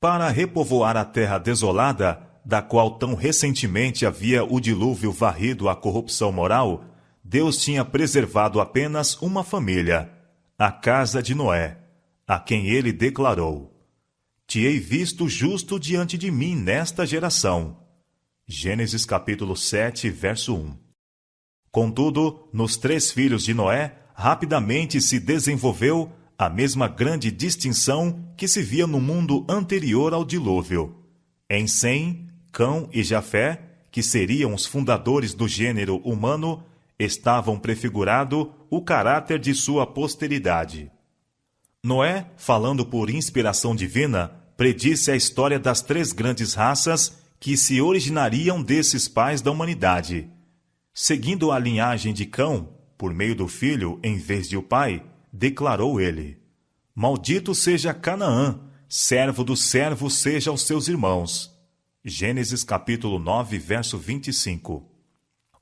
Para repovoar a terra desolada, da qual tão recentemente havia o dilúvio varrido a corrupção moral, Deus tinha preservado apenas uma família, a casa de Noé, a quem ele declarou: Te hei visto justo diante de mim nesta geração. Gênesis capítulo 7, verso 1. Contudo, nos 3 filhos de Noé, rapidamente se desenvolveu a mesma grande distinção que se via no mundo anterior ao dilúvio. Em Sem, Cão e Jafé, que seriam os fundadores do gênero humano, estavam prefigurado o caráter de sua posteridade. Noé, falando por inspiração divina, predisse a história das 3 grandes raças que se originariam desses pais da humanidade. Seguindo a linhagem de Cão, por meio do filho em vez de o pai, declarou ele: Maldito seja Canaã, servo do servo seja aos seus irmãos. Gênesis capítulo 9, verso 25.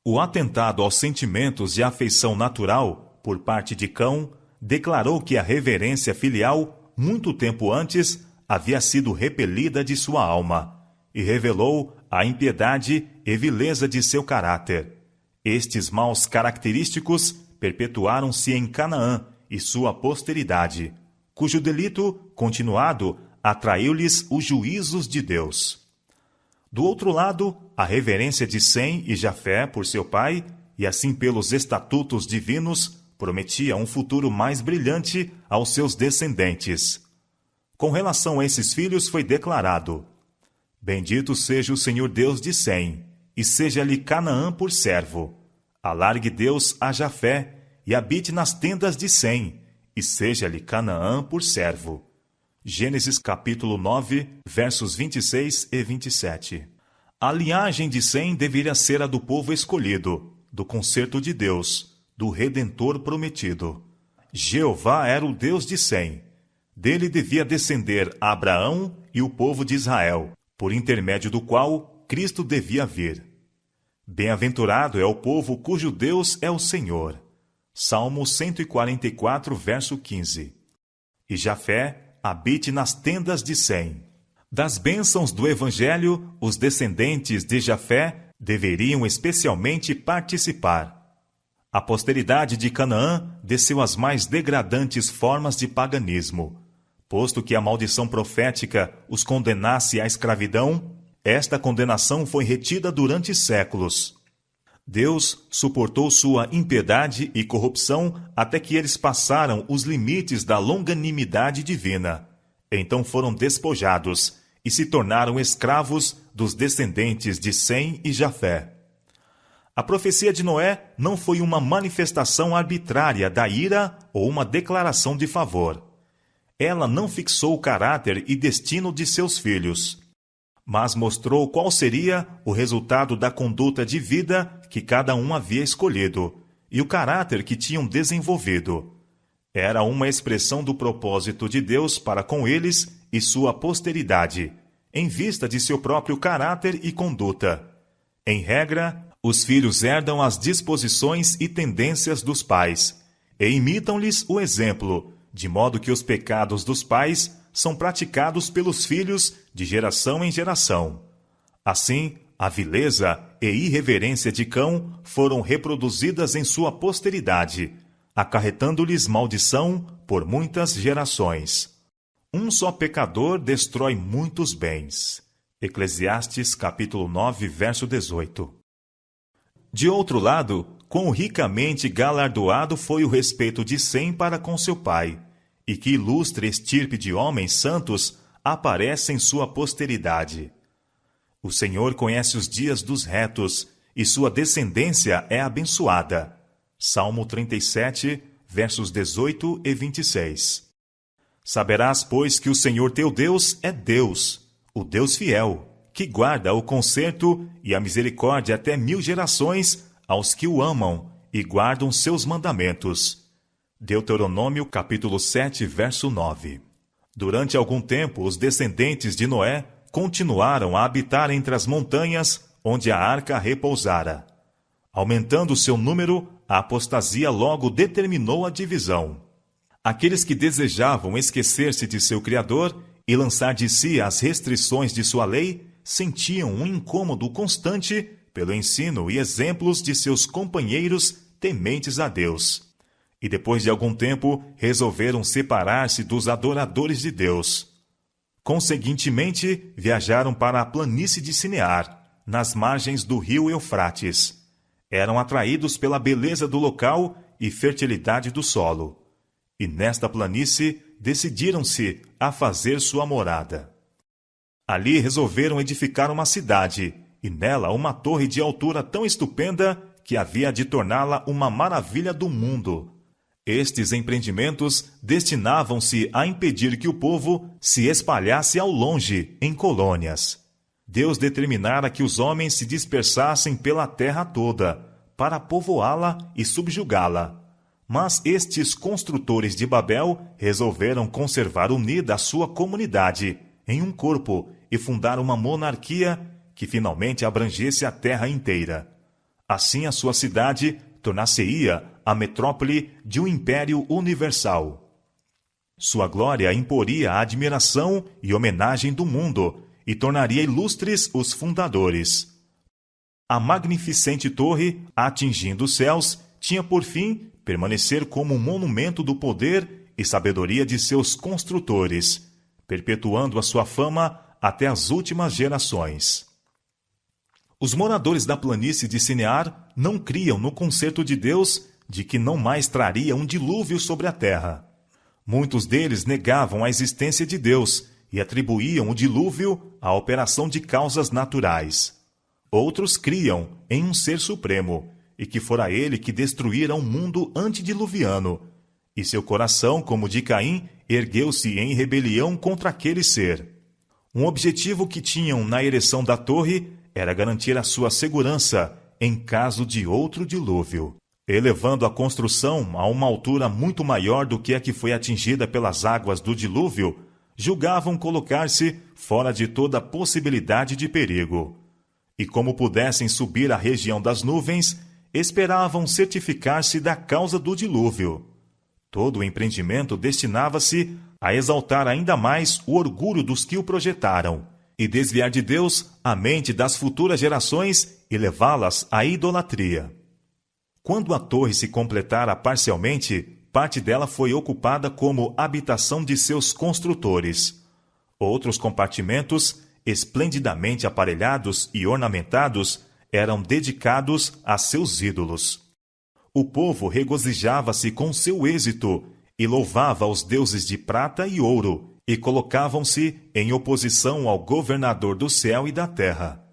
O atentado aos sentimentos de afeição natural, por parte de Cão, declarou que a reverência filial, muito tempo antes, havia sido repelida de sua alma, e revelou a impiedade e vileza de seu caráter. Estes maus característicos perpetuaram-se em Canaã e sua posteridade, cujo delito, continuado, atraiu-lhes os juízos de Deus. Do outro lado, a reverência de Sem e Jafé por seu pai, e assim pelos estatutos divinos, prometia um futuro mais brilhante aos seus descendentes. Com relação a esses filhos foi declarado: Bendito seja o Senhor Deus de Sem, e seja-lhe Canaã por servo. Alargue Deus a Jafé, e habite nas tendas de Sem, e seja-lhe Canaã por servo. Gênesis capítulo 9, versos 26 e 27. A linhagem de Sem deveria ser a do povo escolhido, do concerto de Deus, do Redentor prometido. Jeová era o Deus de Sem. Dele devia descender Abraão e o povo de Israel, por intermédio do qual Cristo devia vir. Bem-aventurado é o povo cujo Deus é o Senhor. Salmo 144, verso 15. E Jafé habite nas tendas de Sem. Das bênçãos do Evangelho, os descendentes de Jafé deveriam especialmente participar. A posteridade de Canaã desceu às mais degradantes formas de paganismo. Posto que a maldição profética os condenasse à escravidão, esta condenação foi retida durante séculos. Deus suportou sua impiedade e corrupção até que eles passaram os limites da longanimidade divina. Então foram despojados e se tornaram escravos dos descendentes de Sem e Jafé. A profecia de Noé não foi uma manifestação arbitrária da ira ou uma declaração de favor. Ela não fixou o caráter e destino de seus filhos, mas mostrou qual seria o resultado da conduta de vida que cada um havia escolhido e o caráter que tinham desenvolvido. Era uma expressão do propósito de Deus para com eles e sua posteridade, em vista de seu próprio caráter e conduta. Em regra, os filhos herdam as disposições e tendências dos pais e imitam-lhes o exemplo, de modo que os pecados dos pais são praticados pelos filhos de geração em geração. Assim, a vileza e irreverência de Cão foram reproduzidas em sua posteridade, acarretando-lhes maldição por muitas gerações. Um só pecador destrói muitos bens. Eclesiastes capítulo 9, verso 18. De outro lado, quão ricamente galardoado foi o respeito de Sem para com seu pai, e que ilustre estirpe de homens santos aparece em sua posteridade. O Senhor conhece os dias dos retos, e sua descendência é abençoada. Salmo 37, versos 18 e 26. Saberás, pois, que o Senhor teu Deus é Deus, o Deus fiel, que guarda o conserto e a misericórdia até 1000 gerações aos que o amam e guardam seus mandamentos. Deuteronômio capítulo 7, verso 9. Durante algum tempo, os descendentes de Noé continuaram a habitar entre as montanhas onde a arca repousara. Aumentando seu número, a apostasia logo determinou a divisão. Aqueles que desejavam esquecer-se de seu Criador e lançar de si as restrições de sua lei, sentiam um incômodo constante pelo ensino e exemplos de seus companheiros tementes a Deus. E depois de algum tempo, resolveram separar-se dos adoradores de Deus. Conseguintemente, viajaram para a planície de Sinear, nas margens do rio Eufrates. Eram atraídos pela beleza do local e fertilidade do solo. E nesta planície, decidiram-se a fazer sua morada. Ali resolveram edificar uma cidade, e nela uma torre de altura tão estupenda que havia de torná-la uma maravilha do mundo. Estes empreendimentos destinavam-se a impedir que o povo se espalhasse ao longe, em colônias. Deus determinara que os homens se dispersassem pela terra toda, para povoá-la e subjugá-la. Mas estes construtores de Babel resolveram conservar unida a sua comunidade em um corpo e fundar uma monarquia que finalmente abrangesse a terra inteira. Assim a sua cidade tornar-se-ia a metrópole de um império universal. Sua glória imporia a admiração e homenagem do mundo e tornaria ilustres os fundadores. A magnificente torre, atingindo os céus, tinha por fim permanecer como um monumento do poder e sabedoria de seus construtores, perpetuando a sua fama até as últimas gerações. Os moradores da planície de Sinear não criam no concerto de Deus de que não mais traria um dilúvio sobre a terra. Muitos deles negavam a existência de Deus e atribuíam o dilúvio à operação de causas naturais. Outros criam em um ser supremo, e que fora ele que destruíra o mundo antediluviano, e seu coração, como de Caim, ergueu-se em rebelião contra aquele ser. Um objetivo que tinham na ereção da torre era garantir a sua segurança em caso de outro dilúvio. Elevando a construção a uma altura muito maior do que a que foi atingida pelas águas do dilúvio, julgavam colocar-se fora de toda possibilidade de perigo. E como pudessem subir à região das nuvens, esperavam certificar-se da causa do dilúvio. Todo o empreendimento destinava-se a exaltar ainda mais o orgulho dos que o projetaram e desviar de Deus a mente das futuras gerações e levá-las à idolatria. Quando a torre se completara parcialmente, parte dela foi ocupada como habitação de seus construtores. Outros compartimentos, esplendidamente aparelhados e ornamentados, eram dedicados a seus ídolos. O povo regozijava-se com seu êxito e louvava os deuses de prata e ouro, e colocavam-se em oposição ao governador do céu e da terra.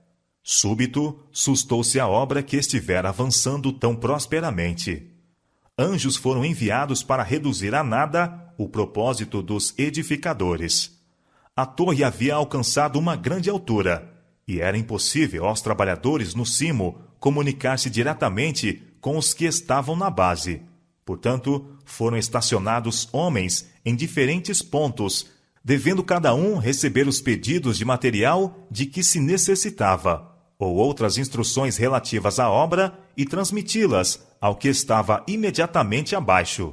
Súbito, sustou-se a obra que estivera avançando tão prosperamente. Anjos foram enviados para reduzir a nada o propósito dos edificadores. A torre havia alcançado uma grande altura, e era impossível aos trabalhadores no cimo comunicar-se diretamente com os que estavam na base. Portanto, foram estacionados homens em diferentes pontos, devendo cada um receber os pedidos de material de que se necessitava, ou outras instruções relativas à obra, e transmiti-las ao que estava imediatamente abaixo.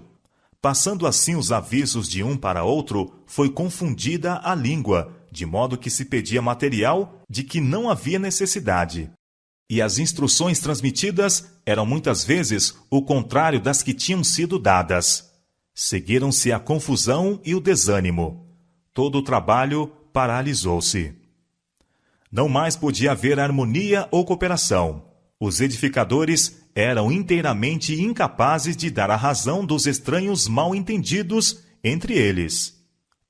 Passando assim os avisos de um para outro, foi confundida a língua, de modo que se pedia material de que não havia necessidade. E as instruções transmitidas eram muitas vezes o contrário das que tinham sido dadas. Seguiram-se a confusão e o desânimo. Todo o trabalho paralisou-se. Não mais podia haver harmonia ou cooperação. Os edificadores eram inteiramente incapazes de dar a razão dos estranhos mal-entendidos entre eles.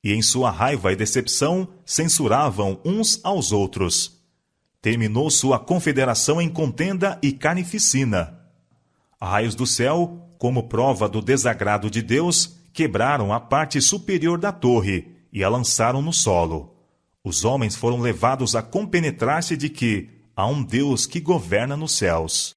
E em sua raiva e decepção, censuravam uns aos outros. Terminou sua confederação em contenda e carnificina. Raios do céu, como prova do desagrado de Deus, quebraram a parte superior da torre e a lançaram no solo. Os homens foram levados a compenetrar-se de que há um Deus que governa nos céus.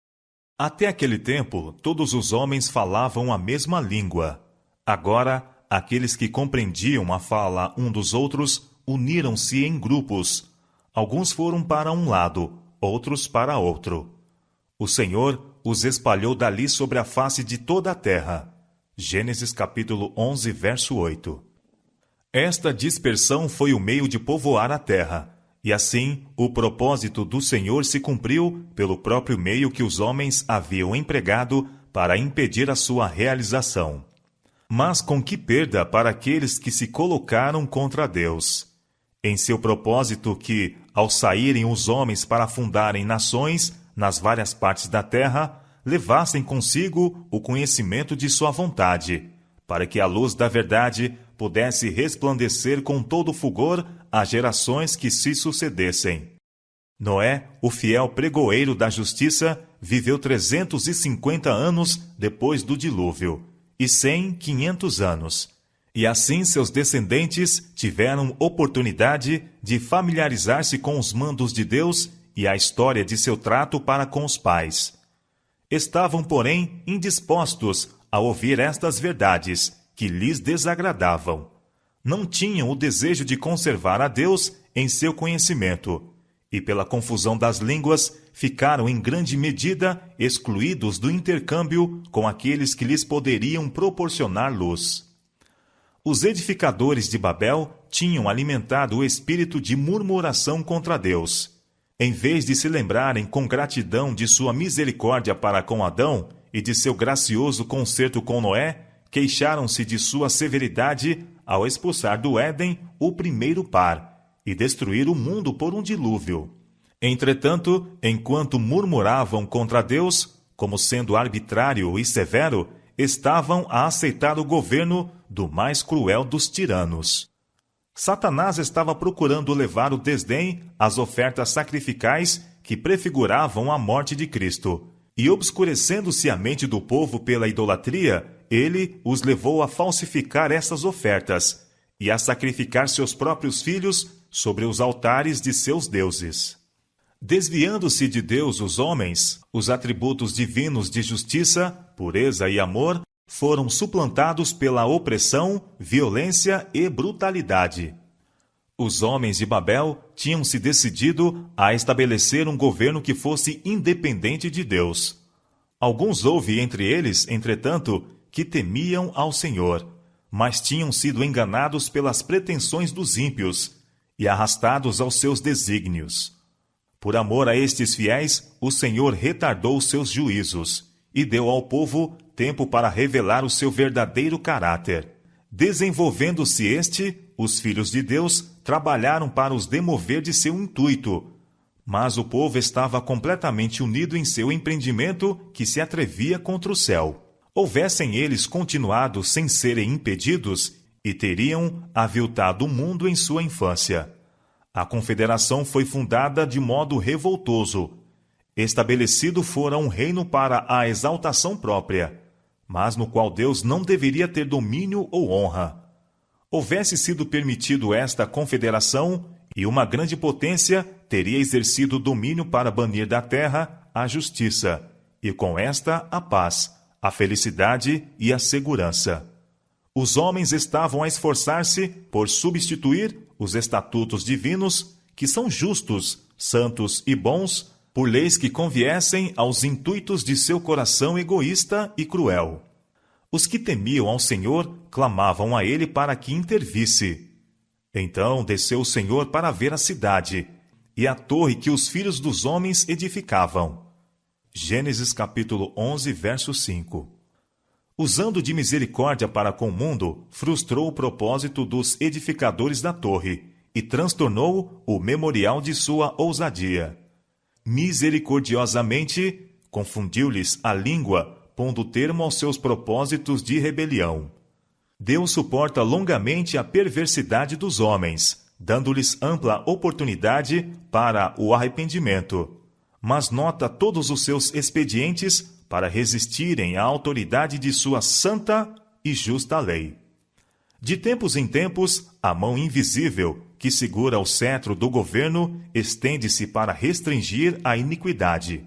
Até aquele tempo, todos os homens falavam a mesma língua. Agora, aqueles que compreendiam a fala um dos outros uniram-se em grupos. Alguns foram para um lado, outros para outro. O Senhor os espalhou dali sobre a face de toda a terra. Gênesis capítulo 11, verso 8. Esta dispersão foi o meio de povoar a terra, e assim o propósito do Senhor se cumpriu pelo próprio meio que os homens haviam empregado para impedir a sua realização. Mas com que perda para aqueles que se colocaram contra Deus! Em seu propósito que, ao saírem os homens para fundarem nações nas várias partes da terra, levassem consigo o conhecimento de sua vontade, para que a luz da verdade pudesse resplandecer com todo fulgor às gerações que se sucedessem. Noé, o fiel pregoeiro da justiça, viveu 350 anos depois do dilúvio, e 500 anos. E assim seus descendentes tiveram oportunidade de familiarizar-se com os mandos de Deus e a história de seu trato para com os pais. Estavam, porém, indispostos a ouvir estas verdades, que lhes desagradavam. Não tinham o desejo de conservar a Deus em seu conhecimento, e pela confusão das línguas ficaram em grande medida excluídos do intercâmbio com aqueles que lhes poderiam proporcionar luz. Os edificadores de Babel tinham alimentado o espírito de murmuração contra Deus. Em vez de se lembrarem com gratidão de sua misericórdia para com Adão e de seu gracioso concerto com Noé, queixaram-se de sua severidade ao expulsar do Éden o primeiro par e destruir o mundo por um dilúvio. Entretanto, enquanto murmuravam contra Deus, como sendo arbitrário e severo, estavam a aceitar o governo do mais cruel dos tiranos. Satanás estava procurando levar o desdém às ofertas sacrificais que prefiguravam a morte de Cristo, e obscurecendo-se a mente do povo pela idolatria, ele os levou a falsificar essas ofertas e a sacrificar seus próprios filhos sobre os altares de seus deuses. Desviando-se de Deus os homens, os atributos divinos de justiça, pureza e amor foram suplantados pela opressão, violência e brutalidade. Os homens de Babel tinham se decidido a estabelecer um governo que fosse independente de Deus. Alguns houve entre eles, entretanto, que temiam ao Senhor, mas tinham sido enganados pelas pretensões dos ímpios e arrastados aos seus desígnios. Por amor a estes fiéis, o Senhor retardou os seus juízos e deu ao povo tempo para revelar o seu verdadeiro caráter. Desenvolvendo-se este, os filhos de Deus trabalharam para os demover de seu intuito, mas o povo estava completamente unido em seu empreendimento que se atrevia contra o céu. Houvessem eles continuado sem serem impedidos, e teriam aviltado o mundo em sua infância. A confederação foi fundada de modo revoltoso. Estabelecido fora um reino para a exaltação própria, mas no qual Deus não deveria ter domínio ou honra. Houvesse sido permitido esta confederação, e uma grande potência teria exercido domínio para banir da terra a justiça, e com esta a paz, a felicidade e a segurança. Os homens estavam a esforçar-se por substituir os estatutos divinos, que são justos, santos e bons, por leis que conviessem aos intuitos de seu coração egoísta e cruel. Os que temiam ao Senhor clamavam a ele para que intervisse. Então desceu o Senhor para ver a cidade e a torre que os filhos dos homens edificavam. Gênesis capítulo 11, verso 5. Usando de misericórdia para com o mundo, frustrou o propósito dos edificadores da torre e transtornou o memorial de sua ousadia. Misericordiosamente, confundiu-lhes a língua, pondo termo aos seus propósitos de rebelião. Deus suporta longamente a perversidade dos homens, dando-lhes ampla oportunidade para o arrependimento, mas nota todos os seus expedientes para resistirem à autoridade de sua santa e justa lei. De tempos em tempos, a mão invisível que segura o cetro do governo estende-se para restringir a iniquidade.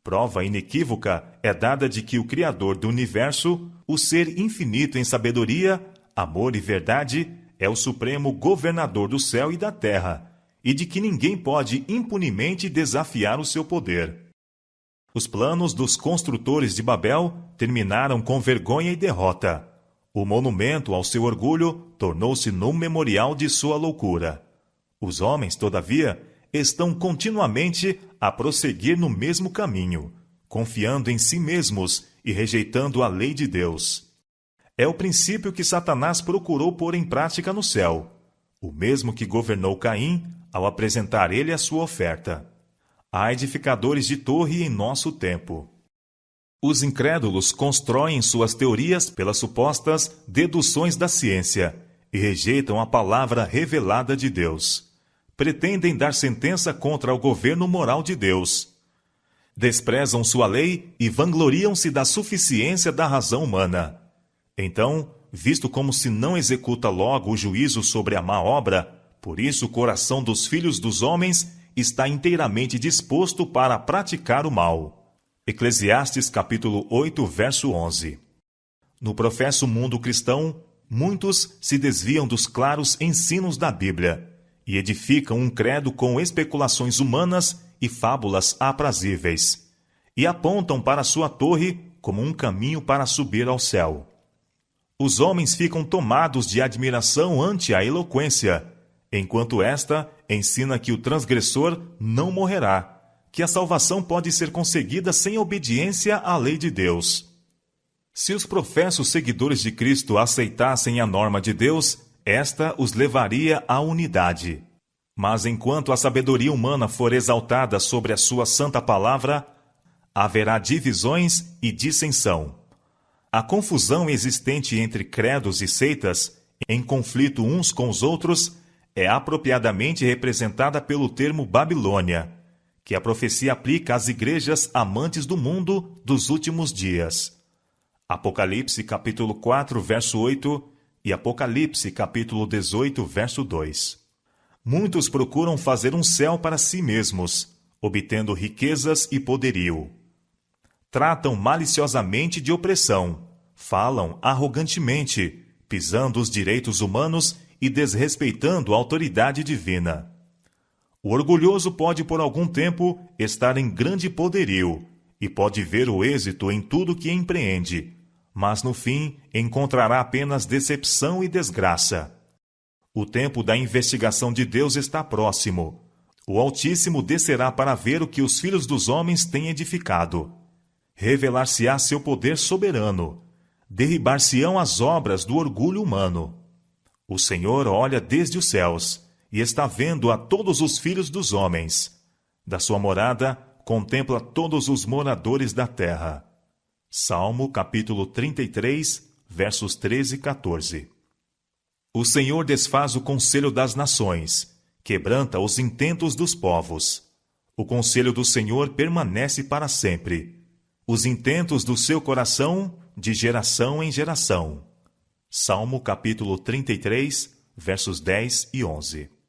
Prova inequívoca é dada de que o Criador do universo, o ser infinito em sabedoria, amor e verdade, é o supremo governador do céu e da terra, e de que ninguém pode impunemente desafiar o seu poder. Os planos dos construtores de Babel terminaram com vergonha e derrota. O monumento ao seu orgulho tornou-se no memorial de sua loucura. Os homens, todavia, estão continuamente a prosseguir no mesmo caminho, confiando em si mesmos e rejeitando a lei de Deus. É o princípio que Satanás procurou pôr em prática no céu, o mesmo que governou Caim ao apresentar ele a sua oferta. Há edificadores de torre em nosso tempo. Os incrédulos constroem suas teorias pelas supostas deduções da ciência e rejeitam a palavra revelada de Deus. Pretendem dar sentença contra o governo moral de Deus. Desprezam sua lei e vangloriam-se da suficiência da razão humana. Então, visto como se não executa logo o juízo sobre a má obra, por isso o coração dos filhos dos homens está inteiramente disposto para praticar o mal. Eclesiastes capítulo 8, verso 11. No professo mundo cristão, muitos se desviam dos claros ensinos da Bíblia e edificam um credo com especulações humanas e fábulas aprazíveis, e apontam para sua torre como um caminho para subir ao céu. Os homens ficam tomados de admiração ante a eloquência, enquanto esta ensina que o transgressor não morrerá, que a salvação pode ser conseguida sem obediência à lei de Deus. Se os professos seguidores de Cristo aceitassem a norma de Deus, esta os levaria à unidade. Mas enquanto a sabedoria humana for exaltada sobre a sua santa palavra, haverá divisões e dissensão. A confusão existente entre credos e seitas, em conflito uns com os outros, é apropriadamente representada pelo termo Babilônia, que a profecia aplica às igrejas amantes do mundo dos últimos dias. Apocalipse capítulo 4, verso 8 e Apocalipse capítulo 18, verso 2. Muitos procuram fazer um céu para si mesmos, obtendo riquezas e poderio. Tratam maliciosamente de opressão, falam arrogantemente, pisando os direitos humanos e desrespeitando a autoridade divina. O orgulhoso pode por algum tempo estar em grande poderio e pode ver o êxito em tudo que empreende, mas no fim encontrará apenas decepção e desgraça. O tempo da investigação de Deus está próximo. O Altíssimo descerá para ver o que os filhos dos homens têm edificado. Revelar-se-á seu poder soberano. Derribar-se-ão as obras do orgulho humano. O Senhor olha desde os céus e está vendo a todos os filhos dos homens. Da sua morada, contempla todos os moradores da terra. Salmo capítulo 33, versos 13 e 14. O Senhor desfaz o conselho das nações, quebranta os intentos dos povos. O conselho do Senhor permanece para sempre. Os intentos do seu coração, de geração em geração. Salmo capítulo 33, versos 10 e 11.